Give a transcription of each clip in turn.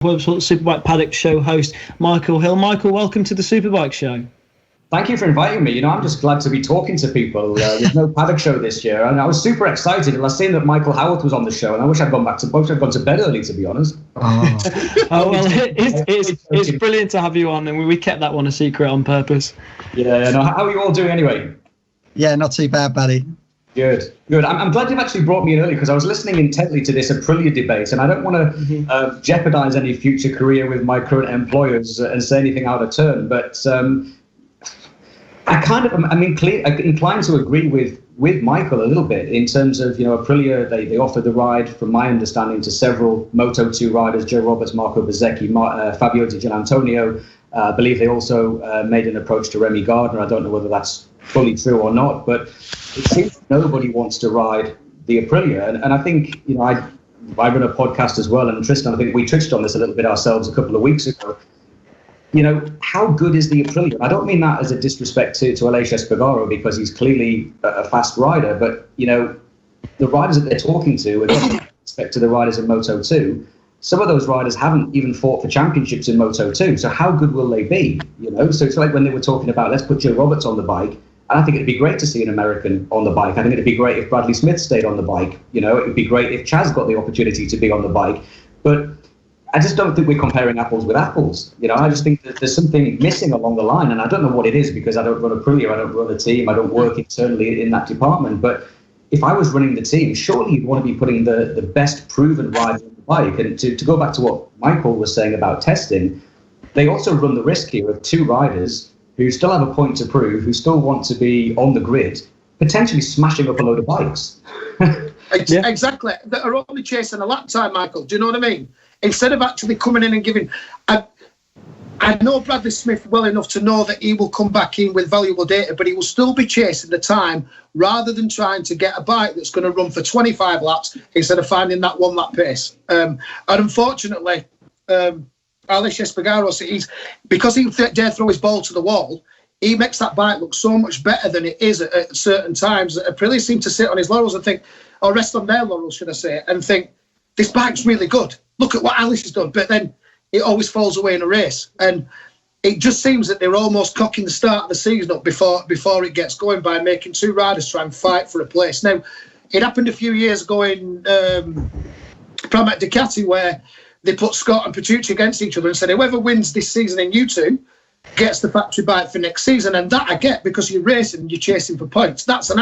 Superbike Paddock Show host Michael Hill. Michael, welcome to the Superbike Show. Thank you for inviting me. I'm just glad to be talking to people. There's no Paddock Show this year, and I was super excited. And I seen that Michael Howard was on the show, and I wish I'd gone to bed early, to be honest. Well, it's brilliant to have you on, and we kept that one a secret on purpose. Yeah. No, how are you all doing anyway? Yeah, not too bad, buddy. Good. I'm glad you've actually brought me in early because I was listening intently to this Aprilia debate, and I don't want to jeopardize any future career with my current employers and say anything out of turn, but I'm inclined to agree with Michael a little bit in terms of, Aprilia, they offered the ride, from my understanding, to several Moto2 riders, Joe Roberts, Marco Bezzecchi, Fabio Di Gianantonio. I believe they also made an approach to Remy Gardner. I don't know whether that's fully true or not, but it seems nobody wants to ride the Aprilia. And I think, I run a podcast as well, and Tristan, I think we touched on this a little bit ourselves a couple of weeks ago. How good is the Aprilia? I don't mean that as a disrespect to Aleix Espargaro, because he's clearly a fast rider, but, the riders that they're talking to, with respect to the riders in Moto2, some of those riders haven't even fought for championships in Moto2. So how good will they be? So it's like when they were talking about, let's put Joe Roberts on the bike. And I think it'd be great to see an American on the bike. I think it'd be great if Bradley Smith stayed on the bike. It would be great if Chaz got the opportunity to be on the bike. But I just don't think we're comparing apples with apples. I just think that there's something missing along the line, and I don't know what it is because I don't run Aprilia, I don't run a team, I don't work internally in that department. But if I was running the team, surely you'd want to be putting the best proven rider on the bike. And to go back to what Michael was saying about testing, they also run the risk here of two riders who still have a point to prove, who still want to be on the grid, potentially smashing up a load of bikes. Exactly. That are only chasing a lap time, Michael. Do you know what I mean? Instead of actually coming in and giving... I know Bradley Smith well enough to know that he will come back in with valuable data, but he will still be chasing the time rather than trying to get a bike that's going to run for 25 laps instead of finding that one lap pace. And unfortunately, Aleix Espargaro, because he dare throw his ball to the wall, he makes that bike look so much better than it is at certain times. Aprilia seem to sit on his laurels and think, or rest on their laurels, should I say, and think, this bike's really good. Look at what Aleix has done. But then it always falls away in a race. And it just seems that they're almost cocking the start of the season up before it gets going by making two riders try and fight for a place. Now, it happened a few years ago in Pramac Ducati where they put Scott and Petrucci against each other and said, whoever wins this season in U2 gets the factory bike for next season. And that I get, because you're racing and you're chasing for points. That's a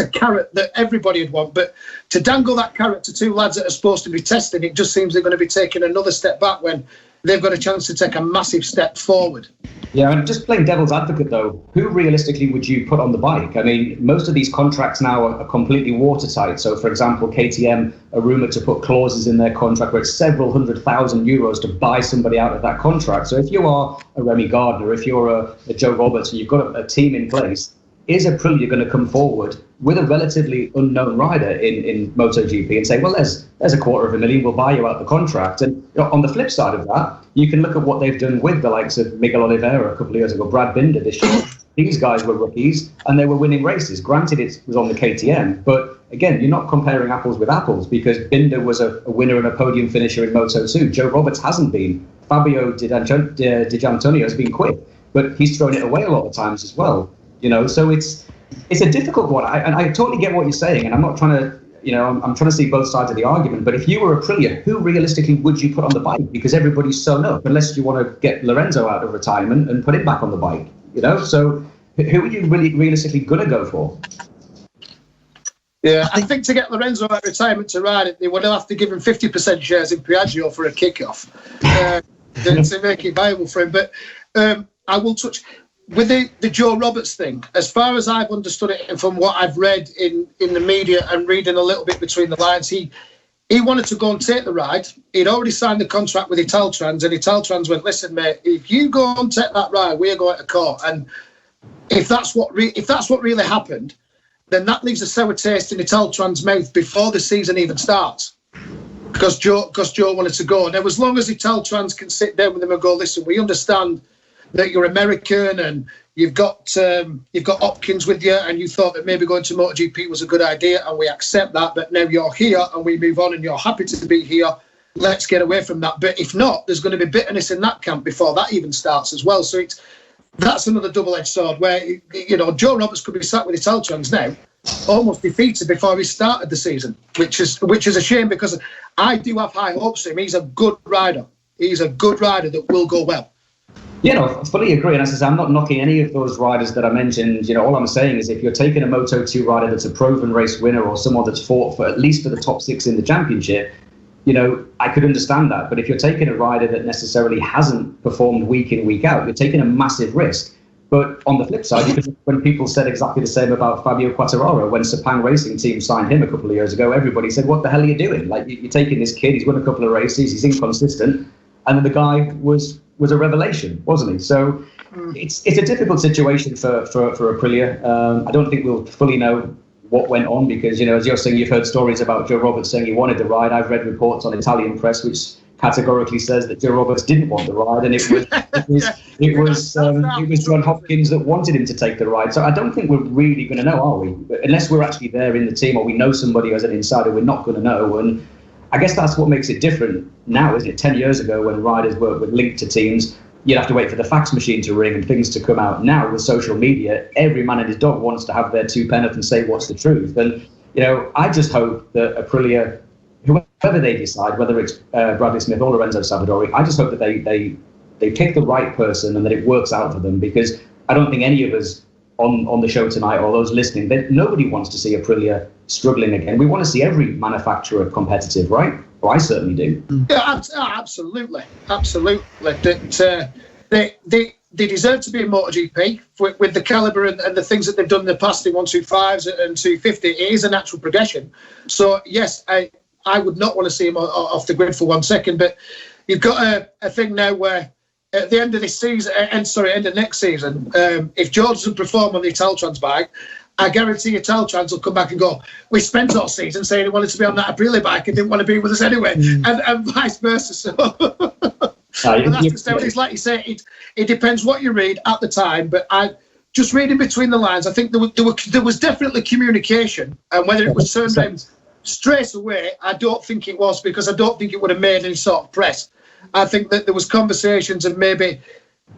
carrot that everybody would want. But to dangle that carrot to two lads that are supposed to be testing, it just seems they're going to be taking another step back when they've got a chance to take a massive step forward. Yeah, and just playing devil's advocate, though, who realistically would you put on the bike? I mean, most of these contracts now are completely watertight. So, for example, KTM are rumoured to put clauses in their contract where it's several €100,000 to buy somebody out of that contract. So if you are a Remy Gardner, if you're a Joe Roberts, and you've got a team in place, is Aprilia going to come forward with a relatively unknown rider in MotoGP and say, well, there's $250,000, we'll buy you out the contract? And on the flip side of that, you can look at what they've done with the likes of Miguel Oliveira a couple of years ago, Brad Binder this year. These guys were rookies and they were winning races. Granted, it was on the KTM, but again, you're not comparing apples with apples because Binder was a winner and a podium finisher in Moto2. Joe Roberts hasn't been. Fabio Di Gianantonio has been quick, but he's thrown it away a lot of times as well. So it's a difficult one. I totally get what you're saying, and I'm not trying to, I'm trying to see both sides of the argument. But if you were Aprilia, who realistically would you put on the bike? Because everybody's sewn up, unless you want to get Lorenzo out of retirement and put him back on the bike. So who are you really realistically going to go for? Yeah, I think to get Lorenzo out of retirement to ride it, they would have to give him 50% shares in Piaggio for a kick-off to make it viable for him. But I will touch... With the Joe Roberts thing, as far as I've understood it and from what I've read in the media and reading a little bit between the lines, he wanted to go and take the ride. He'd already signed the contract with Italtrans, and Italtrans went, listen, mate, if you go and take that ride, we're going to court. And if that's what really happened, then that leaves a sour taste in Italtrans' mouth before the season even starts. Because Joe wanted to go. Now, as long as Italtrans can sit down with him and go, listen, we understand that you're American and you've got Hopkins with you, and you thought that maybe going to MotoGP was a good idea, and we accept that. But now you're here, and we move on, and you're happy to be here. let's get away from that. But if not, there's going to be bitterness in that camp before that even starts as well. So that's another double-edged sword where, Joe Roberts could be sat with his Teltrans now, almost defeated before he started the season, which is a shame because I do have high hopes for him. He's a good rider. He's a good rider that will go well. Fully agree. And as I say, I'm not knocking any of those riders that I mentioned. All I'm saying is if you're taking a Moto2 rider that's a proven race winner or someone that's fought for at least for the top 6 in the championship, I could understand that. But if you're taking a rider that necessarily hasn't performed week in, week out, you're taking a massive risk. But on the flip side, when people said exactly the same about Fabio Quartararo, when Sepang Racing Team signed him a couple of years ago, everybody said, what the hell are you doing? Like, you're taking this kid, he's won a couple of races, he's inconsistent. And then the guy was a revelation, wasn't he? So it's a difficult situation for Aprilia. I don't think we'll fully know what went on because, as you're saying, you've heard stories about Joe Roberts saying he wanted the ride. I've read reports on Italian press which categorically says that Joe Roberts didn't want the ride, and it was John Hopkins that wanted him to take the ride. So I don't think we're really going to know, are we? Unless we're actually there in the team or we know somebody as an insider, we're not going to know. And I guess that's what makes it different now, isn't it? 10 years ago, when riders were linked to teams, you'd have to wait for the fax machine to ring and things to come out. Now, with social media, every man and his dog wants to have their two penneth and say what's the truth. And, I just hope that Aprilia, whoever they decide, whether it's Bradley Smith or Lorenzo Savadori, I just hope that they pick the right person and that it works out for them, because I don't think any of us on the show tonight or those listening, nobody wants to see Aprilia struggling again. We want to see every manufacturer competitive, right? Well, I certainly do. Yeah, absolutely. They deserve to be in MotoGP with the calibre and the things that they've done in the past in 125s and 250. It is a natural progression. So, yes, I would not want to see him off the grid for 1 second. But you've got a thing now where at the end of this season, end of next season, if George doesn't perform on the Teltrans bike, I guarantee you Teltrans will come back and go, we spent all season saying he wanted to be on that Aprilia bike and didn't want to be with us anyway, and vice versa. So but that's just how it is. Like you say, it depends what you read at the time, but I just reading between the lines, I think there was definitely communication, and whether it was turned around straight away, I don't think it was, because I don't think it would have made any sort of press. I think that there was conversations and maybe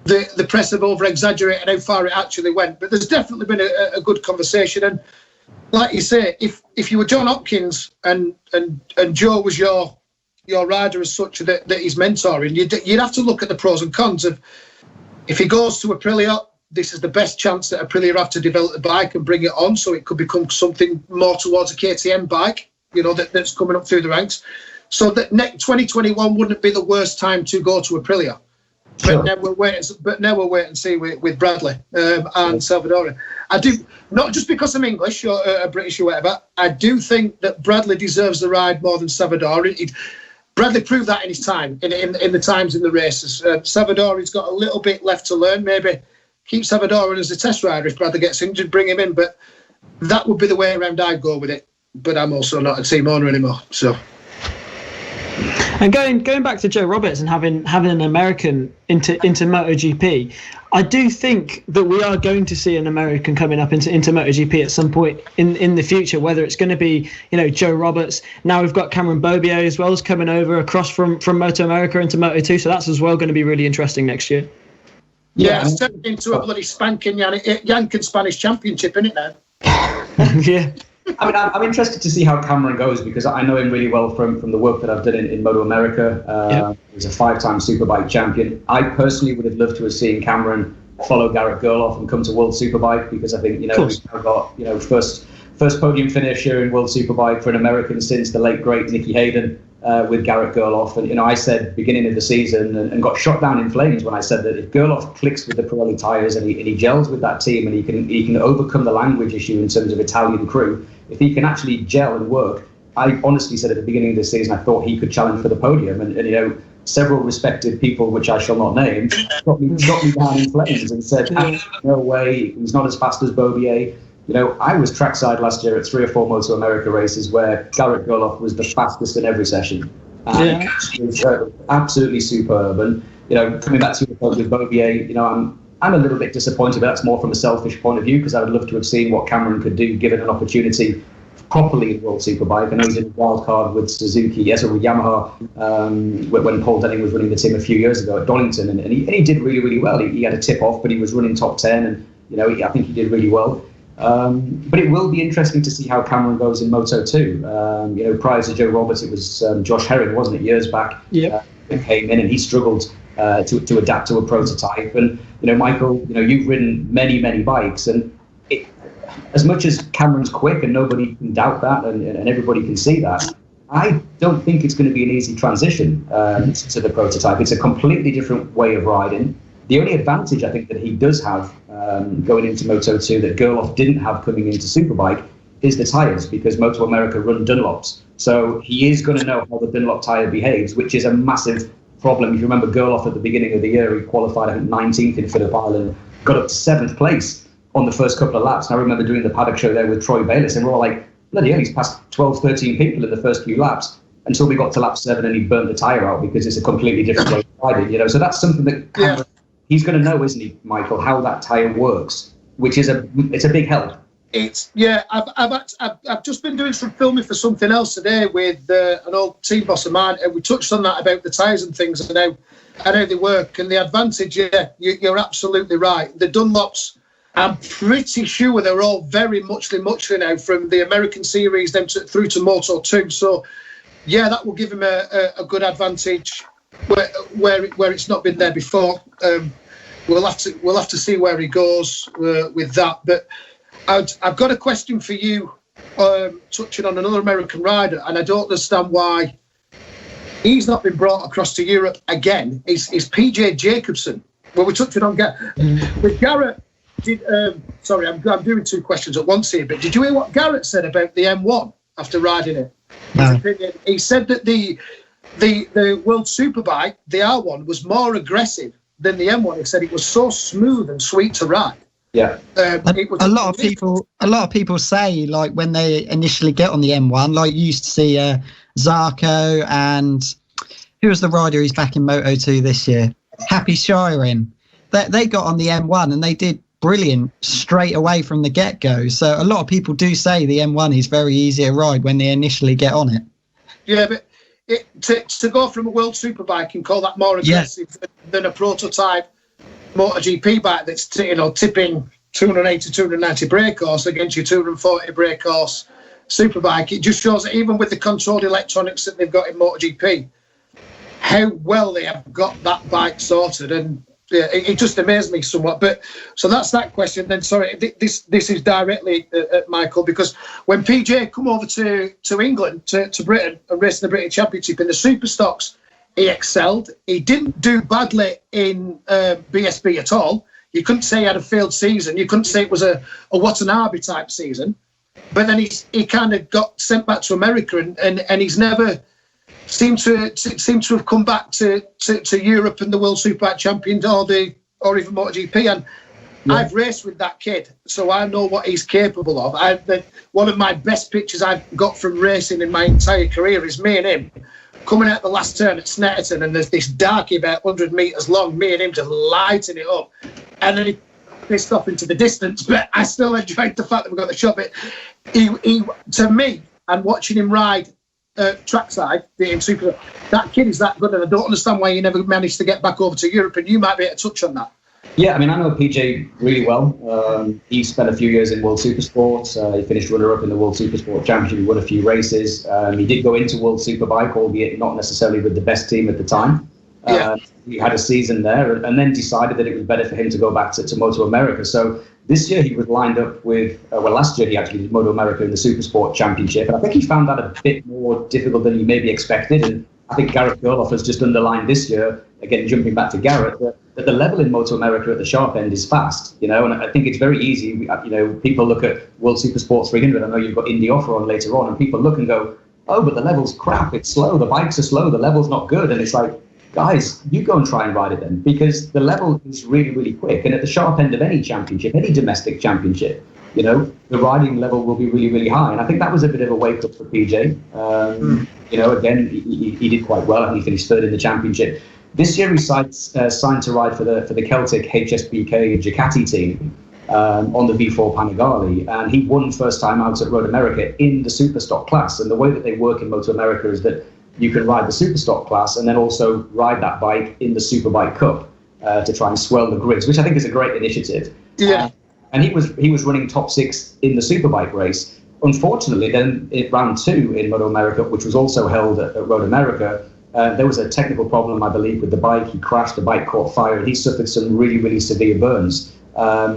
the press have over-exaggerated how far it actually went. But there's definitely been a good conversation. And like you say, if you were John Hopkins and Joe was your rider as such that he's mentoring, you'd have to look at the pros and cons of, if he goes to Aprilia, this is the best chance that Aprilia have to develop the bike and bring it on, so it could become something more towards a KTM bike, that's coming up through the ranks. So that 2021 wouldn't be the worst time to go to Aprilia. Sure. But now we'll wait and see with Bradley and Salvador. I do, not just because I'm English or British or whatever, I do think that Bradley deserves the ride more than Salvador. Bradley proved that in his time, in the times in the races. Salvador's got a little bit left to learn. Maybe keep Salvador as a test rider. If Bradley gets injured, bring him in. But that would be the way around I'd go with it. But I'm also not a team owner anymore, so. And going back to Joe Roberts and having an American into MotoGP, I do think that we are going to see an American coming up into MotoGP at some point in the future, whether it's going to be, Joe Roberts. Now we've got Cameron Bobier as well as coming over across from Moto America into Moto2, so that's as well going to be really interesting next year. Yeah, it's turned into a bloody spanking Yankin Spanish championship, isn't it now? Yeah. I mean, I'm interested to see how Cameron goes, because I know him really well from the work that I've done in Moto America. He's a 5-time Superbike champion. I personally would have loved to have seen Cameron follow Garrett Gerloff and come to World Superbike, because I think, we've now got, first podium finish here in World Superbike for an American since the late, great Nicky Hayden with Garrett Gerloff. And, I said beginning of the season and got shot down in flames when I said that if Gerloff clicks with the Pirelli tyres and he gels with that team and he can overcome the language issue in terms of Italian crew, if he can actually gel and work, I honestly said at the beginning of the season, I thought he could challenge for the podium. And several respected people, which I shall not name, got me down in flames and said, no way, he's not as fast as Bobier. I was trackside last year at 3 or 4 Moto America races where Garrett Gerloff was the fastest in every session. It was absolutely superb. And, coming back to your point with Bobier, I'm a little bit disappointed, but that's more from a selfish point of view, because I would love to have seen what Cameron could do given an opportunity properly in World Superbike. I know he's in the wild card with Suzuki, yes, or with Yamaha, when Paul Denning was running the team a few years ago at Donington, and he did really, really well. He had a tip off, but he was running top 10, and I think he did really well. But it will be interesting to see how Cameron goes in Moto 2. Prior to Joe Roberts, it was Josh Herring, wasn't it, years back? Yeah. That came in, and he struggled to adapt to a prototype. And Michael, you've ridden many, many bikes, and as much as Cameron's quick, and nobody can doubt that, and everybody can see that, I don't think it's going to be an easy transition to the prototype. It's a completely different way of riding. The only advantage I think that he does have going into Moto 2 that Gerloff didn't have coming into Superbike is the tyres, because Moto America run Dunlops. So he is going to know how the Dunlop tyre behaves, which is a massive problem. If you remember Gerloff at the beginning of the year, he qualified, I think, 19th in Phillip Island, got up to 7th place on the first couple of laps. And I remember doing the paddock show there with Troy Bayliss, and we're all like, bloody hell, he's passed 12, 13 people in the first few laps, until we got to lap 7 and he burnt the tyre out because it's a completely different way of riding. So that's something that Cameron, he's going to know, isn't he, Michael, how that tyre works, which is it's a big help. I've just been doing some filming for something else today with an old team boss of mine, and we touched on that about the tyres and things and how they work, and the advantage. You're absolutely right. The Dunlops, I'm pretty sure they're all very muchly now from the American series then through to Moto 2. So that will give him a good advantage where it's not been there before. We'll have to see where he goes with that. But I've got a question for you, touching on another American rider, and I don't understand why he's not been brought across to Europe again. Is PJ Jacobsen? Well, we're touching on with Garrett. Sorry, I'm doing two questions at once here, but did you hear what Garrett said about the M1 after riding it? No. He said that the World Superbike, the R1, was more aggressive than the M1. He said it was so smooth and sweet to ride. Yeah, a lot of people say, like, when they initially get on the M1, like you used to see Zarco, and who was the rider who's back in Moto 2 this year? Happy Shirin. They got on the M1 and they did brilliant straight away from the get-go. So a lot of people do say the M1 is very easy to ride when they initially get on it. Yeah, but to go from a World Superbike and call that more aggressive than a prototype MotoGP bike that's tipping 280, 290 brake horse against your 240 brake horse Superbike, it just shows that even with the controlled electronics that they've got in MotoGP, how well they have got that bike sorted. And it just amazed me somewhat. But so that's that question. Then sorry, this is directly at Michael, because when PJ come over to England, to Britain, and racing the British Championship in the Super Stocks, he excelled. He didn't do badly in BSB at all. You couldn't say he had a failed season. You couldn't say it was a Watanabe type season. But then he kind of got sent back to America, and he's never seemed to have come back to Europe and the World Superbike champion or even MotoGP. And I've raced with that kid, so I know what he's capable of. One of my best pictures I've got from racing in my entire career is me and him coming out the last turn at Snetterton, and there's this darkie about 100 metres long, me and him just lighting it up. And then he pissed off into the distance, but I still enjoyed the fact that we got the shot. But he to me, and watching him ride trackside, in Super, that kid is that good, and I don't understand why he never managed to get back over to Europe, and you might be able to touch on that. Yeah, I mean, I know PJ really well. He spent a few years in World Supersport. He finished runner-up in the World Supersport Championship. He won a few races. He did go into World Superbike, albeit not necessarily with the best team at the time. He had a season there, and then decided that it was better for him to go back to Moto America. So this year he was lined up with, last year he actually did Moto America in the Supersport Championship, and I think he found that a bit more difficult than he maybe expected. And I think Gareth Gerloff has just underlined this year, again jumping back to Gareth, that the level in Moto America at the sharp end is fast, and I think it's very easy. People look at World Supersport 300. I know you've got Indy Offer on later on, and people look and go, oh, but the level's crap, it's slow, the bikes are slow, the level's not good. And it's like, guys, you go and try and ride it then, because the level is really, really quick. And at the sharp end of any championship, any domestic championship, the riding level will be really, really high. And I think that was a bit of a wake up for PJ. Again, he did quite well, and he finished third in the championship. This year he signed to ride for the Celtic HSBK Ducati team. on the V4 Panigale, and he won first time out at Road America in the Superstock class. And the way that they work in Moto America is that you can ride the Superstock class and then also ride that bike in the Superbike Cup to try and swell the grids, which I think is a great initiative. Yeah. And he was running top 6 in the Superbike race. Unfortunately, then in round 2 in Moto America, which was also held at Road America, there was a technical problem, I believe, with the bike. He crashed, the bike caught fire, and he suffered some really, really severe burns,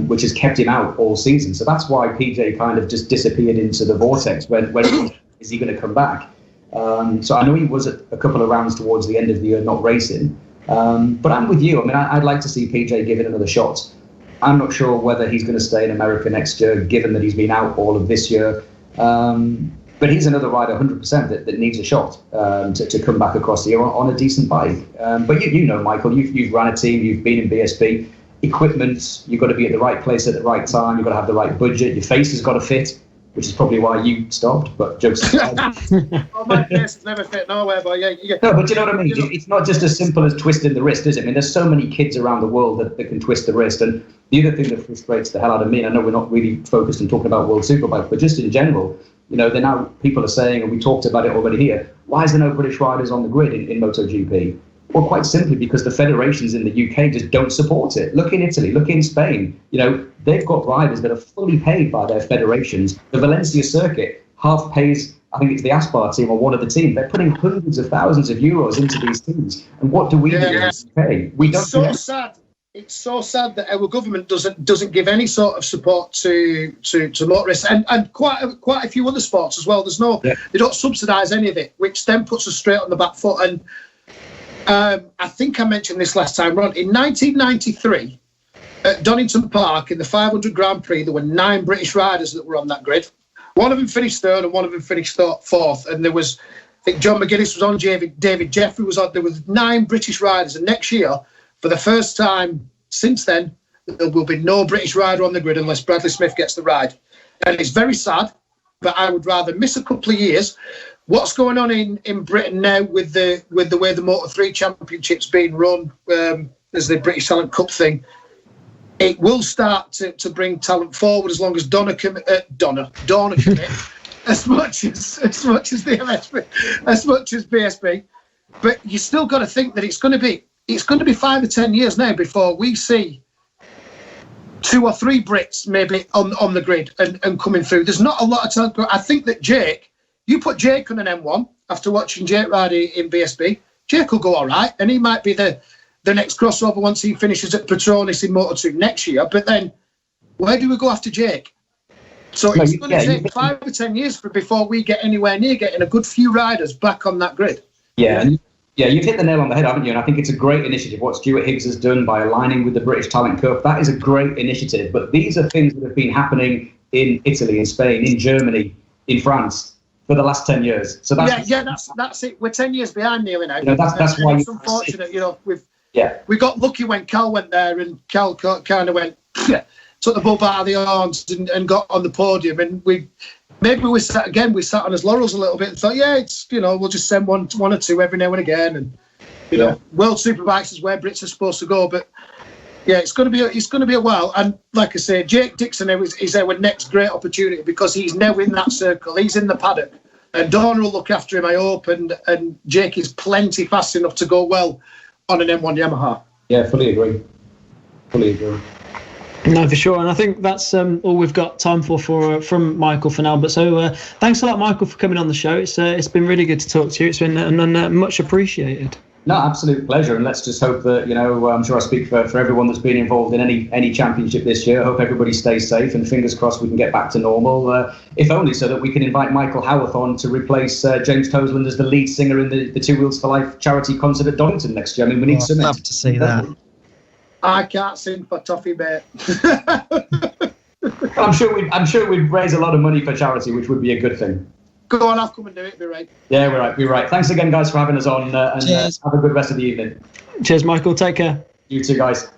which has kept him out all season. So that's why PJ kind of just disappeared into the vortex. When is he going to come back? So I know he was a couple of rounds towards the end of the year not racing. But I'm with you. I mean, I'd like to see PJ give it another shot. I'm not sure whether he's going to stay in America next year, given that he's been out all of this year. But he's another rider 100% that needs a shot to come back across the year on a decent bike. But you know, Michael, you've run a team, you've been in BSB. Equipment, you've got to be at the right place at the right time, you've got to have the right budget, your face has got to fit, which is probably why you stopped, but jokes aside. Well, my face has never fit nowhere, but yeah. No, but you know what I mean? It's not just as simple as twisting the wrist, is it? I mean, there's so many kids around the world that can twist the wrist, and the other thing that frustrates the hell out of me, and I know we're not really focused on talking about World Superbike, but just in general, you know, now people are saying, and we talked about it already here, why is there no British riders on the grid in MotoGP? Well, quite simply because the federations in the UK just don't support it. Look in Italy, look in Spain. You know, they've got riders that are fully paid by their federations. The Valencia circuit half pays, I think it's the Aspar team or one of the teams. They're putting hundreds of thousands of euros into these teams. And what do we do in the UK? We don't. It's so sad. It's so sad that our government doesn't give any sort of support to motorists and quite a few other sports as well. They don't subsidise any of it, which then puts us straight on the back foot. And I think I mentioned this last time, Ron. In 1993, at Donington Park in the 500 Grand Prix, there were 9 British riders that were on that grid. One of them finished third and one of them finished fourth. And there was, I think John McGuinness was on, David Jeffrey was on. There was 9 British riders. And next year, for the first time since then, there will be no British rider on the grid unless Bradley Smith gets the ride. And it's very sad, but I would rather miss a couple of years. What's going on in Britain now with the way the Moto3 Championship's being run as the British Talent Cup thing? It will start to bring talent forward as long as Dorna commit as much as the MSP, as much as BSB. But you still got to think that it's going to be 5 or 10 years now before we see 2 or 3 Brits maybe on the grid and coming through. There's not a lot of talent. I think that you put Jake on an M1 after watching Jake ride in BSB, Jake will go all right, and he might be the next crossover once he finishes at Petronas in Moto2 next year. But then, where do we go after Jake? So it's going to take 5 or 10 years before we get anywhere near getting a good few riders back on that grid. Yeah, you've hit the nail on the head, haven't you? And I think it's a great initiative what Stuart Higgs has done by aligning with the British Talent Cup. That is a great initiative. But these are things that have been happening in Italy, in Spain, in Germany, in France for the last 10 years. So that's it. We're 10 years behind nearly now. You know, that's why it's unfortunate. You know, we got lucky when Cal went there, and Cal kind of went took the bull out of the arms and got on the podium, and we sat on his laurels a little bit and thought, it's we'll just send one or two every now and again, and World Superbikes is where Brits are supposed to go, but it's going to be a while. And like I say, Jake Dixon is our next great opportunity because he's now in that circle. He's in the paddock, and Dorna will look after him, I hope. And Jake is plenty fast enough to go well on an M1 Yamaha. Yeah, fully agree. No, for sure, and I think that's all we've got time for from Michael for now. But so thanks a lot, Michael, for coming on the show. It's been really good to talk to you. It's been much appreciated. No, absolute pleasure, and let's just hope that I'm sure I speak for everyone that's been involved in any championship this year. I hope everybody stays safe, and fingers crossed we can get back to normal. If only so that we can invite Michael Howarth on to replace James Toseland as the lead singer in the Two Wheels for Life charity concert at Donington next year. I mean, we need some. I'd love to see that. I can't sing for Toffee, mate. I'm sure we'd raise a lot of money for charity, which would be a good thing. Go on, I'll come and do it. Be right. Yeah, we're right. Thanks again, guys, for having us on, and have a good rest of the evening. Cheers, Michael. Take care. You too, guys.